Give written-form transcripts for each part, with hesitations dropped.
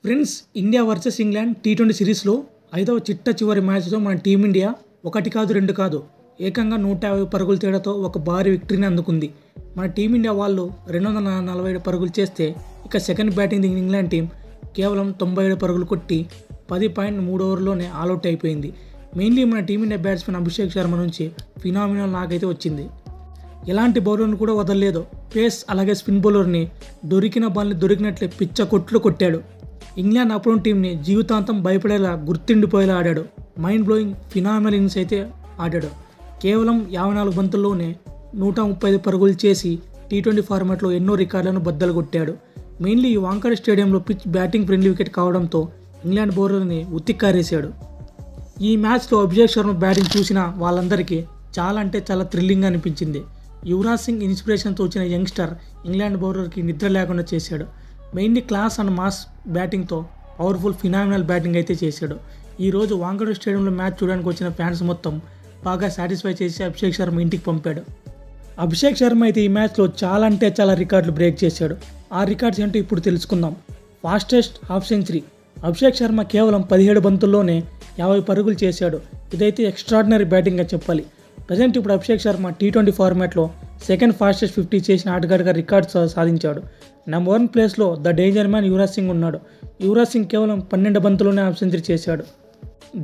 Friends, India versus England T20 సిరీస్లో 5వ చిట్ట చివరి మ్యాచ్లో మన టీమిండియా ఒకటి కాదు రెండు కాదు ఏకంగా 150 పరుగుల తేడాతో ఒక భారీ విక్టరీని అందుకుంది. మన టీమిండియా వాళ్ళు 247 పరుగులు చేస్తే ఇక సెకండ్ బ్యాటింగ్ దిగిన ఇంగ్లాండ్ టీం కేవలం 97 పరుగులు కొట్టి 10.3 ఓవర్లోనే ఆల్అౌట్ అయిపోయింది. మెయిన్లీ మన టీమిండియా బ్యాట్స్మెన్ అభిషేక్ శర్మ నుంచి ఫినామినల్ నాకైతే వచ్చింది. ఎలాంటి బౌలర్ని కూడా వదలలేదు. పేస్ అలాగే స్పిన్ బౌలర్ని దొరికిన బాల్ని దొరికినట్లే పిచ్చ కొట్లు కొట్టాడు. ఇంగ్లాండ్ అపోనెంట్ టీంని జీవితాంతం భయపడేలా గుర్తుండిపోయేలా ఆడాడు. మైండ్ బ్లోయింగ్ ఫినామినల్ ఇన్నింగ్స్ అయితే ఆడాడు. కేవలం 54 బంతుల్లోనే 135 పరుగులు చేసి టీ20 ఫార్మాట్లో ఎన్నో రికార్డులను బద్దలు కొట్టాడు. మెయిన్లీ ఈ వాంకడే స్టేడియంలో పిచ్ బ్యాటింగ్ ఫ్రెండ్లీ వికెట్ కావడంతో ఇంగ్లాండ్ బౌలర్ని ఉత్తిక్కారేశాడు. ఈ మ్యాచ్లో అభిషేక్ శర్మ బ్యాటింగ్ చూసిన వాళ్ళందరికీ చాలా అంటే చాలా థ్రిల్లింగ్ అనిపించింది. యువరాజ్ సింగ్ ఇన్స్పిరేషన్తో వచ్చిన యంగ్స్టర్ ఇంగ్లాండ్ బౌలర్కి నిద్ర లేకుండా చేశాడు. మెయిన్లీ క్లాస్ అండ్ మాస్ బ్యాటింగ్తో పవర్ఫుల్ ఫినామినల్ బ్యాటింగ్ అయితే చేశాడు. ఈరోజు వాంకడే స్టేడియంలో మ్యాచ్ చూడడానికి వచ్చిన ఫ్యాన్స్ మొత్తం బాగా సాటిస్ఫై చేసి అభిషేక్ శర్మ ఇంటికి పంపాడు. అభిషేక్ శర్మ అయితే ఈ మ్యాచ్లో చాలా అంటే చాలా రికార్డులు బ్రేక్ చేశాడు. ఆ రికార్డ్స్ ఏంటో ఇప్పుడు తెలుసుకుందాం. Fastest half century Abhishek Sharma కేవలం 17 బంతుల్లోనే 50 పరుగులు చేశాడు. ఇదైతే ఎక్స్ట్రాడినరీ బ్యాటింగ్గా చెప్పాలి. ప్రజెంట్ ఇప్పుడు అభిషేక్ శర్మ టీ20 ఫార్మాట్లో సెకండ్ ఫాస్టెస్ట్ 50 చేసిన ఆటగాడిగా రికార్డ్ సాధించాడు. నెంబర్ 1 ప్లేస్లో the danger man Yuvraj Singh ఉన్నాడు. యువరాజ్ సింగ్ కేవలం 12 బంతుల్లోనే హాఫ్ సెంచరీ చేశాడు.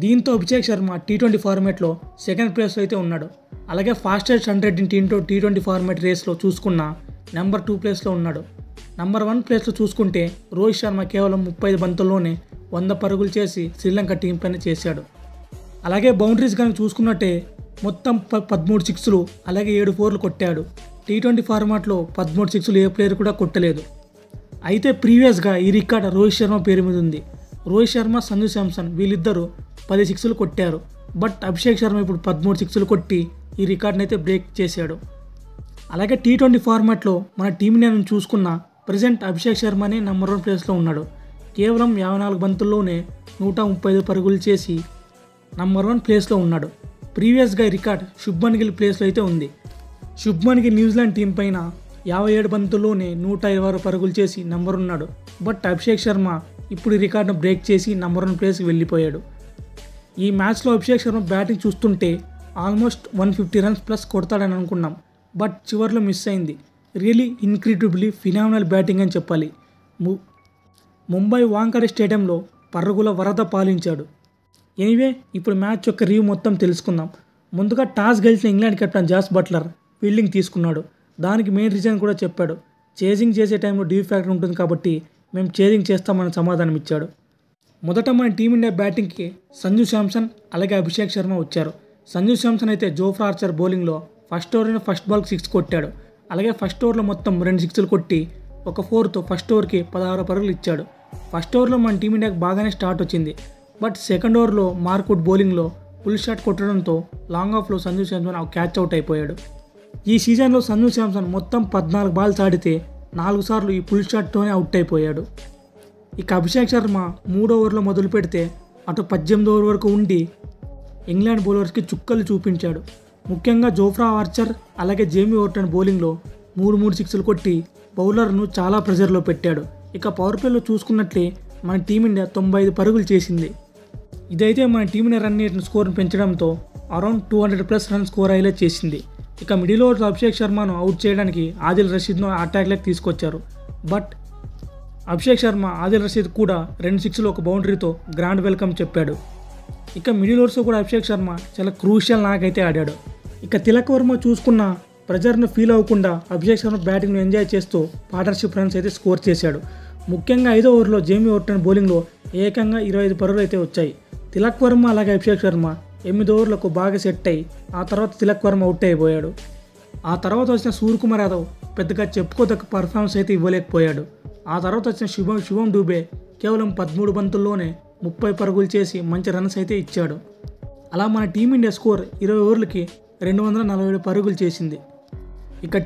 దీంతో అభిషేక్ శర్మ టీ20 ఫార్మాట్లో సెకండ్ ప్లేస్లో అయితే ఉన్నాడు. అలాగే ఫాస్టెస్ట్ 100 ఇన్ టీ20 ఫార్మాట్ రేస్లో చూసుకున్న నెంబర్ 2 ప్లేస్లో ఉన్నాడు. నెంబర్ 1 ప్లేస్లో చూసుకుంటే రోహిత్ శర్మ కేవలం 35 బంతుల్లోనే 100 పరుగులు చేసి శ్రీలంక టీం పైన చేశాడు. అలాగే బౌండరీస్ కనుక చూసుకున్నట్టే మొత్తం 13 సిక్స్లు అలాగే 7 4లు కొట్టాడు. టీ20 ఫార్మాట్లో 13 సిక్స్లు ఏ ప్లేయర్ కూడా కొట్టలేదు. అయితే ప్రీవియస్గా ఈ రికార్డ్ రోహిత్ శర్మ పేరు మీద ఉంది. రోహిత్ శర్మ, సంజు శాంసన్ వీళ్ళిద్దరూ 10 సిక్స్లు కొట్టారు. బట్ అభిషేక్ శర్మ ఇప్పుడు 13 సిక్స్లు కొట్టి ఈ రికార్డ్ని అయితే బ్రేక్ చేశాడు. అలాగే టీ20 ఫార్మాట్లో మన టీమిండియాను చూసుకున్న ప్రజెంట్ అభిషేక్ శర్మనే నెంబర్ 1 ప్లేస్లో ఉన్నాడు. కేవలం 54 బంతుల్లోనే 135 పరుగులు చేసి నెంబర్ 1 ప్లేస్లో ఉన్నాడు. ప్రీవియస్గా ఈ రికార్డ్ శుభ్మన్ గిల్ ప్లేస్లో అయితే ఉంది. శుభ్మన్ గిల్ న్యూజిలాండ్ టీం పైన 57 బంతుల్లోనే 126 పరుగులు చేసి నెంబర్ ఉన్నాడు. బట్ అభిషేక్ శర్మ ఇప్పుడు ఈ రికార్డును బ్రేక్ చేసి నెంబర్ 1 ప్లేస్కి వెళ్ళిపోయాడు. ఈ మ్యాచ్లో అభిషేక్ శర్మ బ్యాటింగ్ చూస్తుంటే ఆల్మోస్ట్ 150 రన్స్ ప్లస్ కొడతాడని అనుకున్నాం. బట్ చివరిలో మిస్ అయింది. రియలీ ఇన్క్రెడిబుల్లీ ఫినామినల్ బ్యాటింగ్ అని చెప్పాలి. ముంబై వాంకడే స్టేడియంలో పరుగుల వరద పాలించాడు. ఎనీవే, ఇప్పుడు మ్యాచ్ యొక్క రివ్యూ మొత్తం తెలుసుకుందాం. ముందుగా టాస్ గెలిచిన England captain Jos Buttler fielding తీసుకున్నాడు. దానికి మెయిన్ రీజన్ కూడా చెప్పాడు. చేజింగ్ చేసే టైంలో డ్యూ ఫ్యాక్టర్ ఉంటుంది కాబట్టి మేము చేజింగ్ చేస్తామని సమాధానం ఇచ్చాడు. మొదట మన టీమిండియా బ్యాటింగ్కి సంజు శాంసన్ అలాగే అభిషేక్ శర్మ వచ్చారు. సంజు శాంసన్ అయితే జోఫ్రా ఆర్చర్ బౌలింగ్లో ఫస్ట్ ఓవర్లో ఫస్ట్ బాల్కి 6 కొట్టాడు. అలాగే ఫస్ట్ ఓవర్లో మొత్తం 2 సిక్స్లు కొట్టి ఒక 4తో ఫస్ట్ ఓవర్కి 16 పరుగులు ఇచ్చాడు. ఫస్ట్ ఓవర్లో మన టీమిండియాకి బాగానే స్టార్ట్ వచ్చింది. బట్ సెకండ్ ఓవర్లో మార్కుడ్ బౌలింగ్లో ఫుల్ షాట్ కొట్టడంతో లాంగ్ ఆఫ్లో సంజు శాంసన్ క్యాచ్ అవుట్ అయిపోయాడు. ఈ సీజన్లో సంజు శాంసన్ మొత్తం 14 బాల్స్ ఆడితే 4 సార్లు ఈ ఫుల్ షాట్తోనే అవుట్ అయిపోయాడు. ఇక అభిషేక్ శర్మ 3వ ఓవర్లో మొదలు పెడితే అటు 18వ ఓవర్ వరకు ఉండి ఇంగ్లాండ్ బౌలర్స్కి చుక్కలు చూపించాడు. ముఖ్యంగా జోఫ్రా ఆర్చర్ అలాగే జేమీ ఓర్టన్ బౌలింగ్లో 3 సిక్స్లు కొట్టి బౌలర్ను చాలా ప్రెజర్లో పెట్టాడు. ఇక పవర్ ప్లేలో చూసుకున్నట్లే మన టీమిండియా 95 పరుగులు చేసింది. ఇదైతే మన టీమిండియా రన్ రేట్ స్కోర్ను పెంచడంతో అరౌండ్ 200+ రన్ స్కోర్ అయ్యేలా చేసింది. ఇక మిడిల్ ఓవర్లో అభిషేక్ శర్మను అవుట్ చేయడానికి ఆదిల్ రషీద్ను అటాక్లోకి తీసుకొచ్చారు. బట్ అభిషేక్ శర్మ ఆదిల్ రషీద్ కూడా 2 సిక్స్లు ఒక బౌండరీతో గ్రాండ్ వెల్కమ్ చెప్పాడు. ఇక మిడిల్ ఓవర్స్లో కూడా అభిషేక్ శర్మ చాలా క్రూషియల్ నాకైతే ఆడాడు. ఇక తిలక్ వర్మ చూసుకున్న ప్రెజర్ను ఫీల్ అవ్వకుండా అభిషేక్ శర్మ బ్యాటింగ్ను ఎంజాయ్ చేస్తూ పార్ట్నర్షిప్ రన్స్ అయితే స్కోర్ చేశాడు. ముఖ్యంగా 5వ ఓవర్లో జేమీ ఓర్టన్ బౌలింగ్లో ఏకంగా 25 పరుగులు అయితే వచ్చాయి. తిలక్ వర్మ అలాగే అభిషేక్ శర్మ 8 ఓవర్లకు బాగా సెట్ అయ్యి ఆ తర్వాత తిలక్ వర్మ అవుట్ అయిపోయాడు. ఆ తర్వాత వచ్చిన సూర్యకుమార్ యాదవ్ పెద్దగా చెప్పుకోదగ్గ పర్ఫార్మెన్స్ అయితే ఇవ్వలేకపోయాడు. ఆ తర్వాత వచ్చిన శుభం డూబే కేవలం 13 బంతుల్లోనే 30 పరుగులు చేసి మంచి రన్స్ అయితే ఇచ్చాడు. అలా మన టీమిండియా స్కోర్ 20 ఓవర్లకి 247 పరుగులు చేసింది. ఇక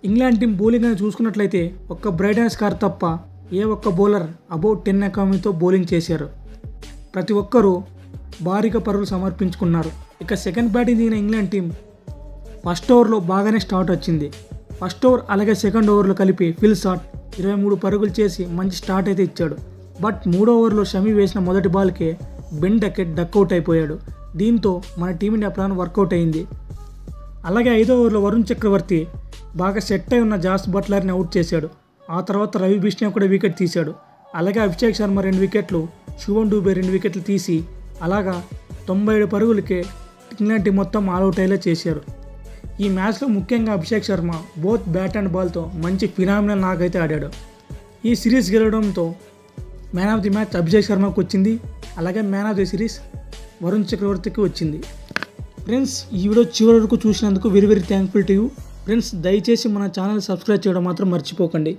ఇంగ్లాండ్ టీం బౌలింగ్ అని చూసుకున్నట్లయితే ఒక్క బ్రైడెన్ స్కార్ తప్ప ఏ ఒక్క బౌలర్ అబౌట్ 10 ఎకానమీతో బౌలింగ్ చేశారు. ప్రతి ఒక్కరూ భారీగా పరుగులు సమర్పించుకున్నారు. ఇక సెకండ్ బ్యాటింగ్ దిగిన ఇంగ్లాండ్ టీం ఫస్ట్ ఓవర్లో బాగానే స్టార్ట్ వచ్చింది. ఫస్ట్ ఓవర్ అలాగే సెకండ్ ఓవర్లో కలిపి ఫిల్ షాట్ 23 పరుగులు చేసి మంచి స్టార్ట్ అయితే ఇచ్చాడు. బట్ 3వ ఓవర్లో షమి వేసిన మొదటి బాల్కే బెన్ డకెట్ డక్అవుట్ అయిపోయాడు. దీంతో మన టీమిండియా ప్లాన్ వర్కౌట్ అయింది. అలాగే 5వ ఓవర్లో వరుణ్ చక్రవర్తి బాగా సెట్ అయి ఉన్న జాస్ బట్లర్ని అవుట్ చేశాడు. ఆ తర్వాత రవి బిష్ణోయ్ కూడా వికెట్ తీశాడు. అలాగే అభిషేక్ శర్మ 2 వికెట్లు, శుభమ్ డూబే 2 వికెట్లు తీసి అలాగా 97 పరుగులకే ఇంగ్లాండ్ టీం మొత్తం ఆల్అవుట్ అయ్యేలా చేశారు. ఈ మ్యాచ్లో ముఖ్యంగా Abhishek Sharma both bat and బాల్తో మంచి ఫినామినల్ నాకైతే ఆడాడు. ఈ సిరీస్ గెలవడంతో man of the match Abhishek శర్మకు వచ్చింది. అలాగే man of the series Varun చక్రవర్తికి వచ్చింది. ఫ్రెండ్స్, ఈ వీడియో చివరి వరకు చూసినందుకు very thankful to you. Friends, దయచేసి మన ఛానల్ సబ్స్క్రైబ్ చేయడం మాత్రం మర్చిపోకండి.